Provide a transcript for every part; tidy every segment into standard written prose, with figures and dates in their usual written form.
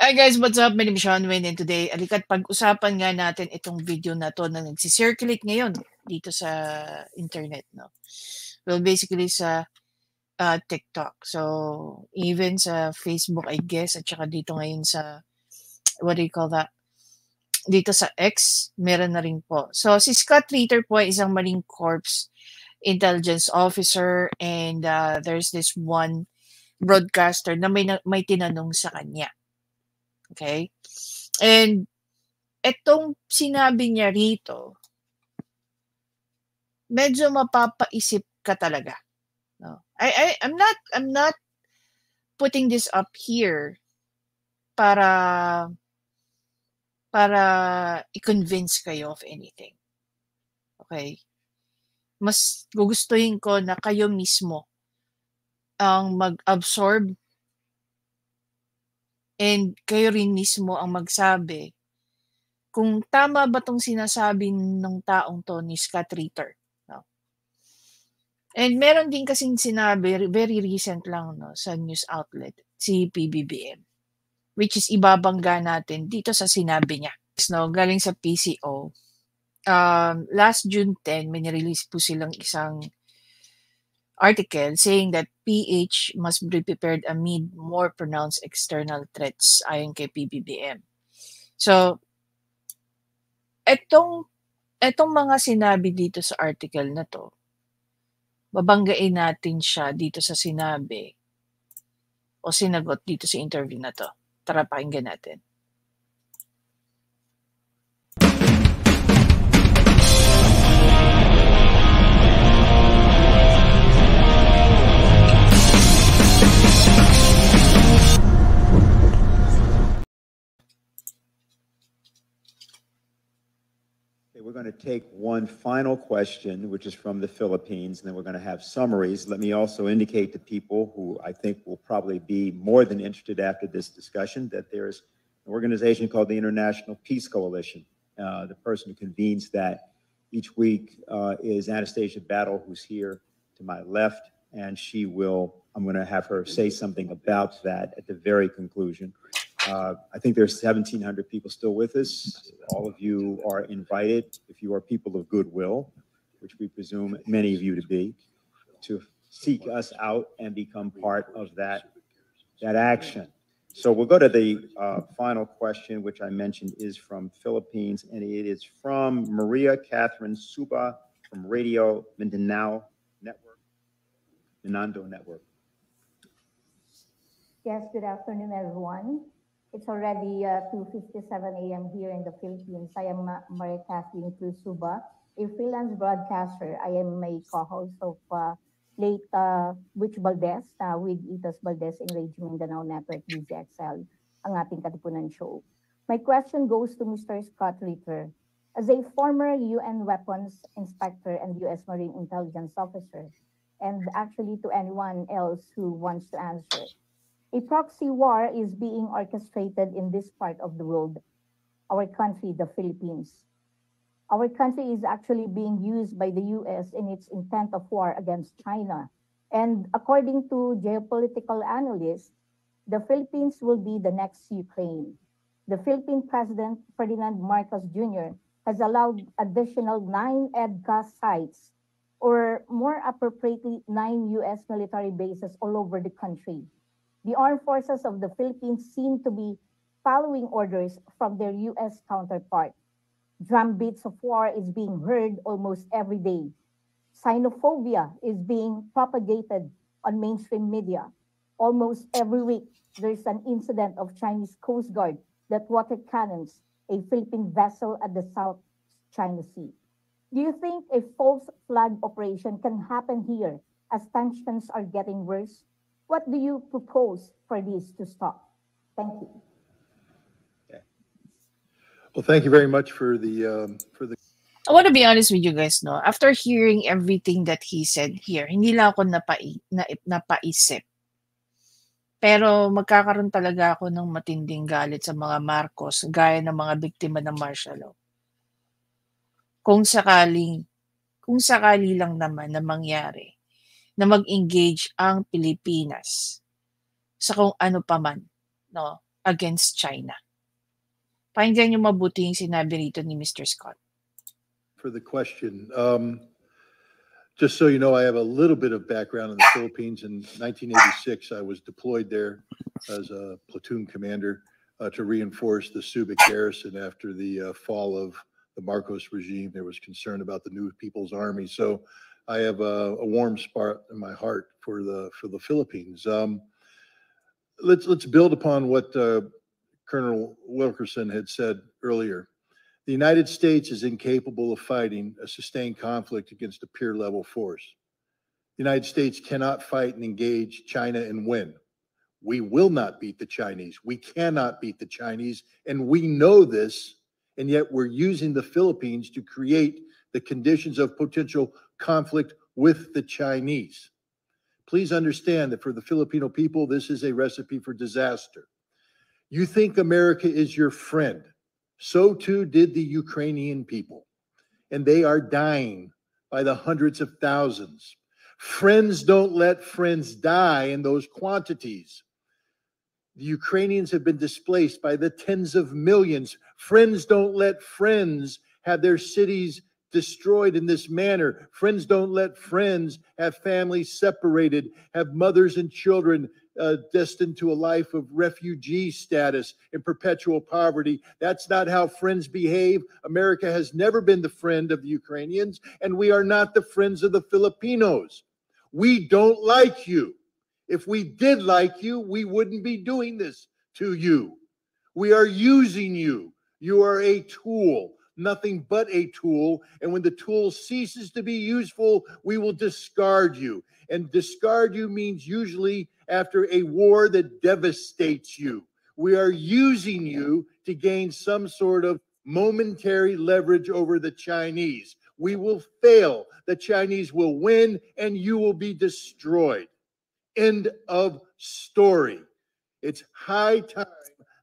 Hi guys, what's up? My name is Sean Wayne and today, alikat pag-usapan nga natin itong video na to na nagsisirculate ngayon dito sa internet, no? Well, basically sa TikTok. So, even sa Facebook, I guess, at saka dito ngayon sa, what do you call that? Dito sa X, meron na rin po. So, si Scott Ritter po ay isang Marine Corps intelligence officer and there's this one broadcaster na may tinanong sa kanya. Okay? And etong sinabi niya rito, medyo mapapaisip ka talaga. No? I'm not putting this up here para i-convince kayo of anything. Okay? Mas gugustuhin ko na kayo mismo ang mag-absorb and kayo rin mismo ang magsabi kung tama ba tong sinasabi ng taong to ni Scott Ritter. No? And meron din kasing sinabi, very recent lang no, sa news outlet, si PBBM, which is ibabangga natin dito sa sinabi niya. No, galing sa PCO. Last June 10, may nirelease po silang isang article saying that PH must be prepared amid more pronounced external threats ayon kay PBBM. So, etong mga sinabi dito sa article na to, babanggain natin siya dito sa sinabi o sinagot dito sa interview na to. Tara, pakinggan natin. We're going to take one final question, which is from the Philippines, and then we're going to have summaries. Let me also indicate to people who I think will probably be more than interested after this discussion that there's an organization called the International Peace Coalition. The person who convenes that each week is Anastasia Battle, who's here to my left, and I'm going to have her say something about that at the very conclusion. I think there's 1,700 people still with us. All of you are invited, if you are people of goodwill, which we presume many of you to be, to seek us out and become part of that action. So we'll go to the final question, which I mentioned is from Philippines, and it is from Maria Catherine Suba from Radio Mindanao Network, Minando Network. Yes, good afternoon, everyone. It's already 2:57 a.m. here in the Philippines. I am Maria Catherine Suba, a freelance broadcaster. I am a co-host of late Witch Valdez with Itas Valdez in Radio Mindanao Network, DZXL, ang ating Katipunan show. My question goes to Mr. Scott Ritter. As a former UN weapons inspector and U.S. Marine intelligence officer, and actually to anyone else who wants to answer, a proxy war is being orchestrated in this part of the world, our country, the Philippines. Our country is actually being used by the US in its intent of war against China. And according to geopolitical analysts, the Philippines will be the next Ukraine. The Philippine President, Ferdinand Marcos Jr., has allowed additional 9 EDCA sites, or more appropriately, 9 US military bases all over the country. The armed forces of the Philippines seem to be following orders from their U.S. counterpart. Drumbeats of war is being heard almost every day. Xenophobia is being propagated on mainstream media. Almost every week, there's an incident of Chinese Coast Guard that water cannons a Philippine vessel at the South China Sea. Do you think a false flag operation can happen here as tensions are getting worse? What do you propose for this to stop? Thank you. Okay. Well, thank you very much for the. I want to be honest with you guys, no. After hearing everything that he said here, hindi lang ako napaisip. Pero magkakaroon talaga ako ng matinding galit sa mga Marcos, gaya ng mga biktima ng martial law. Kung sakali lang naman na mangyari na mag-engage ang Pilipinas sa kung ano pa man, no? against China? Pakinggan niyo mabuti yung sinabi rito ni Mr. Scott. For the question. Just so you know, I have a little bit of background in the Philippines. In 1986, I was deployed there as a platoon commander to reinforce the Subic garrison after the fall of the Marcos regime. There was concern about the New People's Army. So I have a warm spot in my heart for the Philippines. Let's build upon what Colonel Wilkerson had said earlier. The United States is incapable of fighting a sustained conflict against a peer-level force. The United States cannot fight and engage China and win. We will not beat the Chinese. We cannot beat the Chinese, and we know this, and yet we're using the Philippines to create the conditions of potential conflict with the Chinese. Please understand that for the Filipino people, this is a recipe for disaster. You think America is your friend. So too did the Ukrainian people, and they are dying by the hundreds of thousands. Friends don't let friends die in those quantities. The Ukrainians have been displaced by the tens of millions. Friends don't let friends have their cities destroyed in this manner. Friends don't let friends have families separated, have mothers and children destined to a life of refugee status in perpetual poverty. That's not how friends behave. America has never been the friend of the Ukrainians, and we are not the friends of the Filipinos. We don't like you. If we did like you, we wouldn't be doing this to you. We are using you. You are a tool, nothing but a tool. And when the tool ceases to be useful, we will discard you. And discard you means usually after a war that devastates you. We are using you to gain some sort of momentary leverage over the Chinese. We will fail. The Chinese will win, and you will be destroyed. End of story. It's high time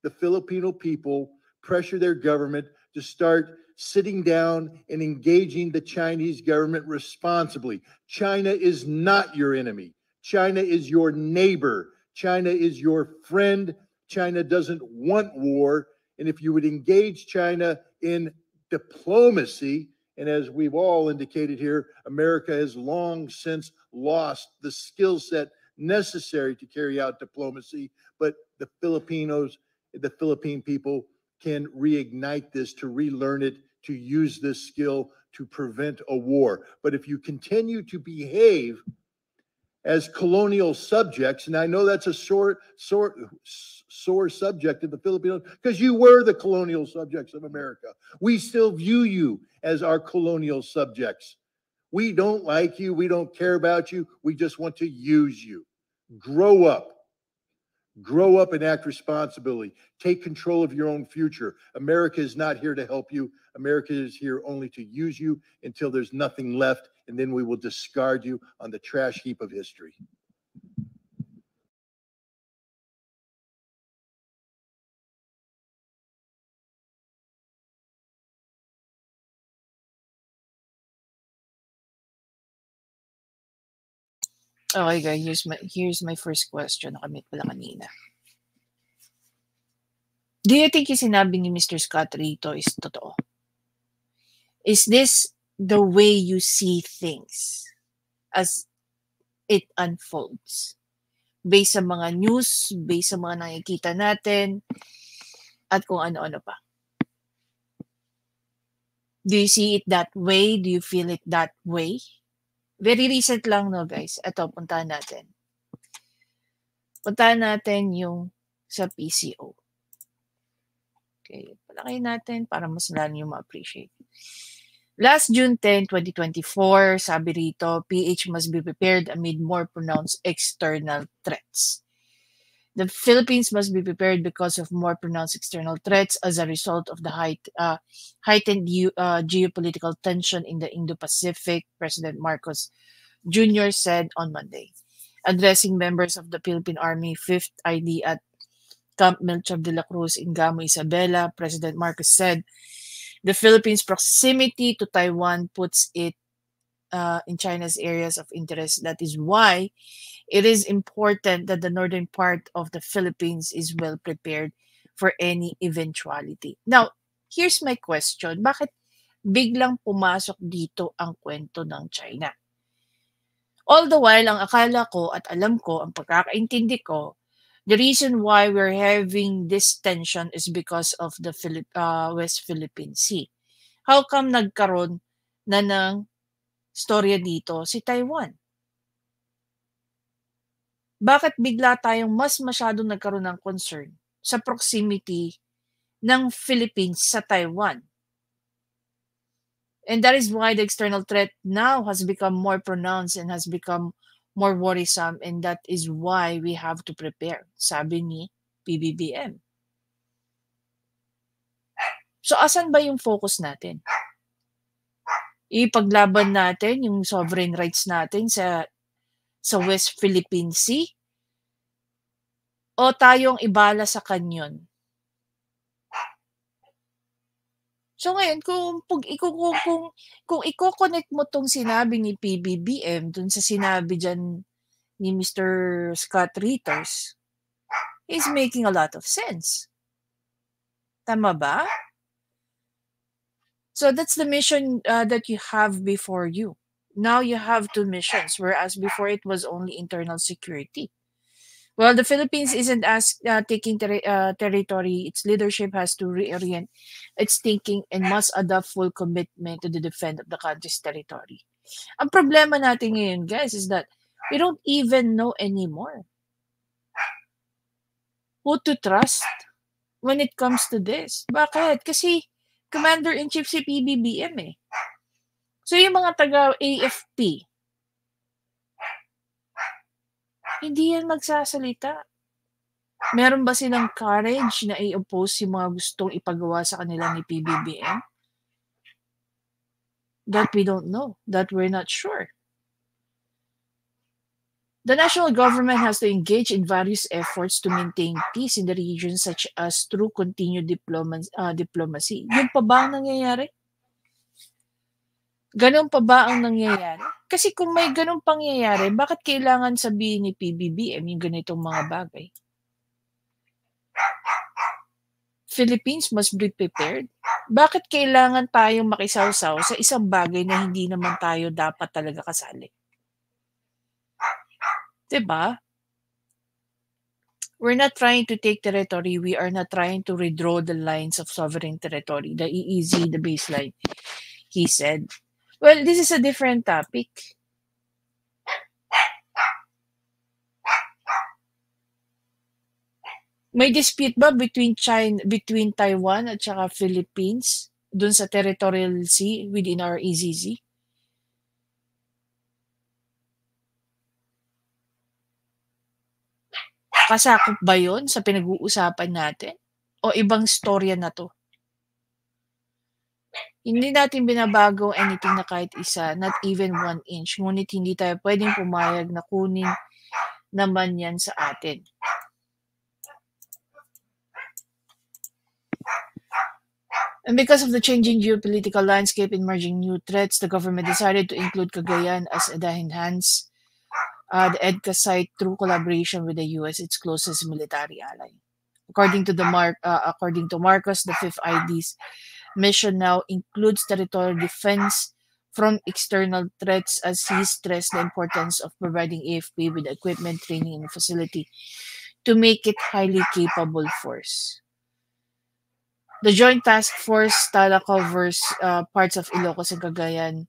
the Filipino people pressure their government to start sitting down and engaging the Chinese government responsibly. China is not your enemy. China is your neighbor. China is your friend. China doesn't want war. And if you would engage China in diplomacy, and as we've all indicated here, America has long since lost the skill set necessary to carry out diplomacy, but the Filipinos, the Philippine people can reignite this, to relearn it, to use this skill to prevent a war. But if you continue to behave as colonial subjects, and I know that's a sore subject in the Filipinos, because you were the colonial subjects of America. We still view you as our colonial subjects. We don't like you. We don't care about you. We just want to use you. Grow up. Grow up and act responsibly. Take control of your own future. America is not here to help you. America is here only to use you until there's nothing left, and then we will discard you on the trash heap of history. Okay guys, here's my first question. Nakamit pala kanina. Do you think yung sinabi ni Mr. Scott rito is totoo? Is this the way you see things as it unfolds? Based sa mga news, based sa mga nakikita natin, at kung ano-ano pa. Do you see it that way? Do you feel it that way? Very recent lang, no, guys. Ito, puntahan natin. Puntahan natin yung sa PCO. Okay, palaki natin para mas lalo yung ma-appreciate. Last June 10, 2024, sabi rito, PH must be prepared amid more pronounced external threats. The Philippines must be prepared because of more pronounced external threats as a result of the heightened geopolitical tension in the Indo-Pacific, President Marcos Jr. said on Monday. Addressing members of the Philippine Army 5th ID at Camp Melchor de la Cruz in Gamo, Isabela, President Marcos said, the Philippines' proximity to Taiwan puts it in China's areas of interest. That is why it is important that the northern part of the Philippines is well prepared for any eventuality. Now, here's my question. Bakit biglang pumasok dito ang kwento ng China? All the while, ang akala ko at alam ko, ang pagkakaintindi ko, the reason why we're having this tension is because of the West Philippine Sea. How come nagkaroon na ng storya dito si Taiwan? Bakit bigla tayong mas masyadong nagkaroon ng concern sa proximity ng Philippines sa Taiwan? And that is why the external threat now has become more pronounced and has become more worrisome, and that is why we have to prepare, sabi ni PBBM. So asan ba yung focus natin? Ipaglaban natin yung sovereign rights natin sa West Philippine Sea? O tayong ibala sa kanyon? So ngayon, kung i-connect mo tong sinabi ni PBBM dun sa sinabi dyan ni Mr. Scott Ritters, is making a lot of sense. Tama ba? So that's the mission that you have before you. Now you have two missions, whereas before it was only internal security. Well, the Philippines isn't taking territory. Its leadership has to reorient its thinking and must adopt full commitment to the defense of the country's territory. Ang problema natin ngayon, guys, is that we don't even know anymore who to trust when it comes to this. Bakit? Kasi Commander-in-Chief si PBBM eh. So yung mga taga-AFP, hindi yan magsasalita. Meron ba silang courage na i-oppose yung mga gustong ipagawa sa kanila ni PBBM? That we don't know. That we're not sure. The national government has to engage in various efforts to maintain peace in the region, such as through continued diplomacy. Yun pa ba ang nangyayari? Ganun pa ba ang nangyayari? Kasi kung may ganun pangyayari, bakit kailangan sabihin ni PBBM yung ganitong mga bagay? Philippines must be prepared. Bakit kailangan tayong makisawsaw sa isang bagay na hindi naman tayo dapat talaga kasali? Diba? We're not trying to take territory. We are not trying to redraw the lines of sovereign territory, the EEZ, the baseline, he said. Well, this is a different topic. May dispute ba between Taiwan at saka Philippines dun sa territorial sea within our EEZ? Kasakop ba yun sa pinag-uusapan natin? O ibang storya na to? Hindi natin binabago anything na kahit isa, not even 1 inch. Ngunit hindi tayo pwedeng pumayag na kunin naman yan sa atin. And because of the changing geopolitical landscape and emerging new threats, the government decided to include Cagayan as the enhanced the EDCA site through collaboration with the U.S., its closest military ally. According to Marcos, the 5th ID's mission now includes territorial defense from external threats, as he stressed the importance of providing AFP with equipment, training, and facility to make it highly capable force. The Joint Task Force TALA covers parts of Ilocos and Cagayan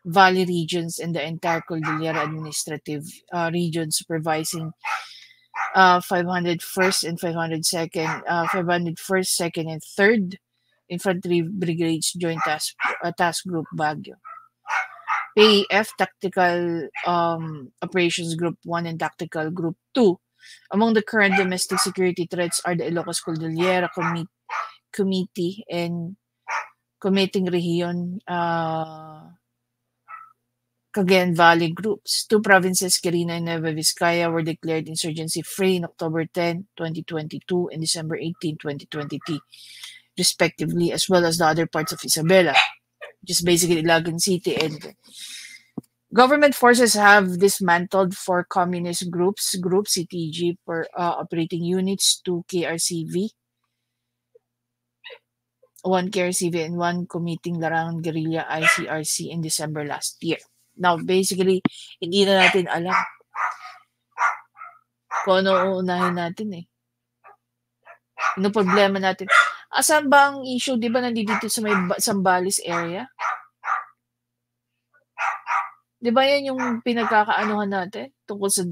Valley regions and the entire Cordillera Administrative region, supervising 501st and 502nd, 501st, 2nd, and 3rd Infantry Brigades Joint Task Group Baguio. PAF Tactical Operations Group 1 and Tactical Group 2. Among the current domestic security threats are the Ilocos Cordillera Committee and Committing Region Cagayan Valley groups. 2 provinces, Quirino and Nueva Vizcaya, were declared insurgency-free in October 10, 2022 and December 18, 2023, respectively, as well as the other parts of Isabela, which is basically Ilagan City. And government forces have dismantled 4 communist groups, Group CTG for operating units, 2 KRCV, 1 KRCV and 1 committing larangan guerrilla ICRC in December last year. Now, basically, hindi na natin alam kung ano uunahin natin eh. Ano problema natin? Asan ba ang issue? Di ba nandito sa may Zambales area? Di ba yan yung pinagkakaanuhan natin tungkol sa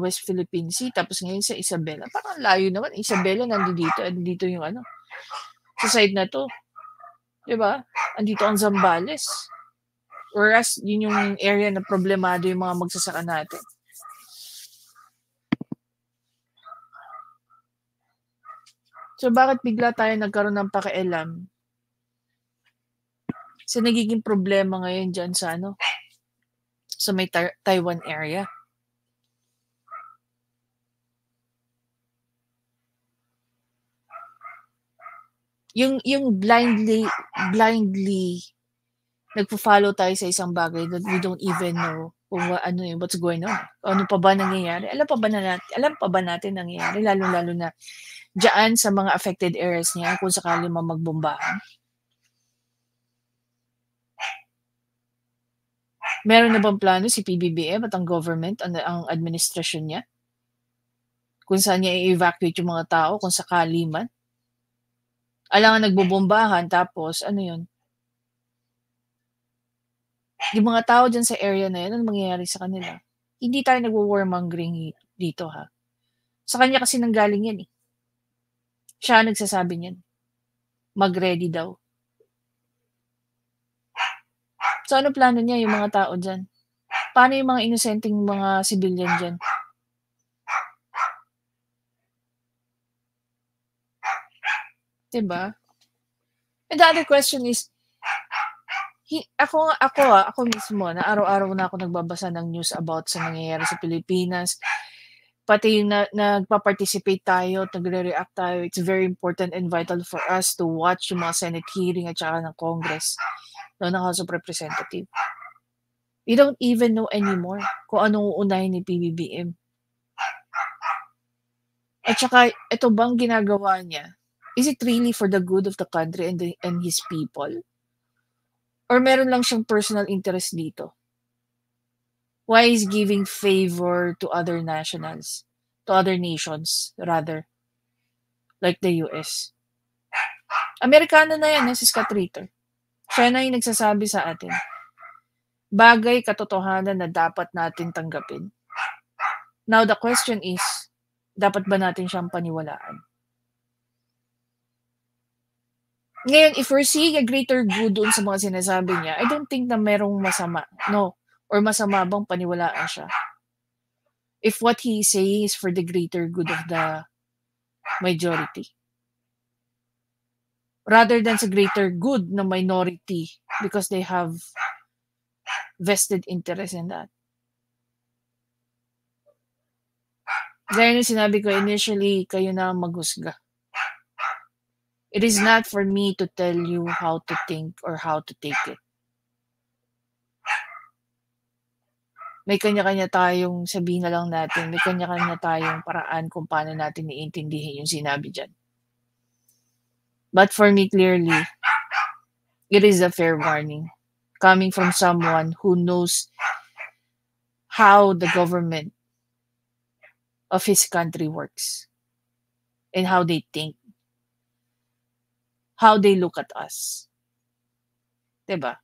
West Philippine Sea, tapos ngayon sa Isabela? Parang layo naman. Isabela nandito, andito yung ano, sa side na to. Di ba? Andito ang Zambales. Whereas, yun yung area na problemado yung mga magsasaka natin. So, bakit bigla tayo nagkaroon ng pakialam sa nagiging problema ngayon dyan sa ano, sa may Taiwan area? Yung blindly nagpo-follow tayo sa isang bagay that we don't even know kung what's going on. Ano pa ba nangyayari? Alam pa ba natin nangyayari? Lalo na diyan sa mga affected areas niya kung sakali magbombahan. Meron na bang plano si PBBM at ang government, ang administrasyon niya? Kung saan niya i-evacuate yung mga tao kung sakali man? Alangan nagbobombahan tapos ano yun? Yung mga tao dyan sa area na yun, ano mangyayari sa kanila? Hindi tayo nagwo-warmongering dito ha. Sa kanya kasi nanggaling yan eh. Siya nagsasabi niyan. Mag-ready daw. So ano plano niya yung mga tao dyan? Paano yung mga inosenteng mga civilian dyan? Diba? And the other question is, ako mismo, na araw-araw na ako nagbabasa ng news about sa nangyayari sa Pilipinas. Pati yung nagpa-participate tayo, nagre-react tayo. It's very important and vital for us to watch yung mga Senate hearing at saka ng Congress, ng House of Representatives. We don't even know anymore kung anong uunahin ni PBBM. At saka, ito bang ginagawa niya? Is it really for the good of the country and his people? Or meron lang siyang personal interest dito? Why is giving favor to other nations, rather, like the US? Amerikano na yan, si Scott Ritter. Siya na yung nagsasabi sa atin. Bagay katotohanan na dapat natin tanggapin. Now, the question is, dapat ba natin siyang paniwalaan? Ngayon, if we're seeing a greater good doon sa mga sinasabi niya, I don't think na merong masama. No. Or masama bang paniwalaan siya? If what he is saying is for the greater good of the majority. Rather than sa greater good ng minority because they have vested interest in that. Gaya nung sinabi ko initially, kayo na maghusga. It is not for me to tell you how to think or how to take it. May kanya-kanya tayong, sabihin na lang natin, may kanya-kanya tayong paraan kung paano natin iintindihin yung sinabi dyan. But for me, clearly, it is a fair warning coming from someone who knows how the government of his country works and how they think, how they look at us. Diba?